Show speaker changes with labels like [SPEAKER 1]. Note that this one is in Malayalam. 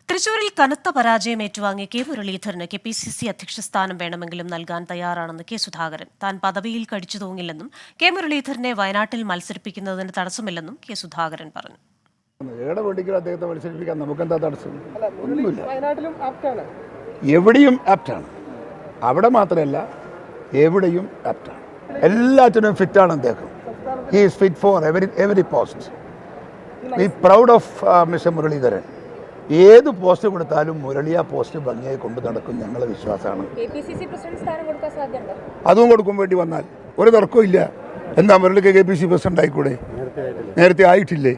[SPEAKER 1] തൃശൂരിൽ കനത്ത പരാജയം ഏറ്റുവാങ്ങിയ കെ മുരളീധരന് KPCC അധ്യക്ഷ സ്ഥാനം വേണമെങ്കിലും നൽകാൻ തയ്യാറാണെന്ന് കെ സുധാകരൻ. താൻ പദവിയിൽ കടിച്ചു തൂങ്ങില്ലെന്നും കെ മുരളീധരനെ വയനാട്ടിൽ മത്സരിപ്പിക്കുന്നതിന് തടസ്സമില്ലെന്നും കെ സുധാകരൻ പറഞ്ഞു.
[SPEAKER 2] അദ്ദേഹത്തെ മത്സരിപ്പിക്കാൻ നമുക്കെന്താ തടസ്സം? ഒന്നുമില്ല. എവിടെയും ആപ്റ്റാണ്. അവിടെ മാത്രമല്ല, എവിടെയും ആപ്റ്റാണ്. എല്ലാത്തിനും ഫിറ്റാണ് അദ്ദേഹം. He is fit for every post. We proud of mister Muraleedharan. ഏത് പോസ്റ്റ് കൊടുത്താലും മുരളി ആ പോസ്റ്റ് ഭംഗിയായി കൊണ്ടു നടക്കും ഞങ്ങളുടെ വിശ്വാസമാണ്. അതും കൊടുക്കും വേണ്ടി വന്നാൽ ഒരു തർക്കവും ഇല്ല. എന്താ മുരളിക്ക് KPCC പ്രസിഡന്റ് ആയിക്കൂടെ? നേരത്തെ ആയിട്ടില്ലേ?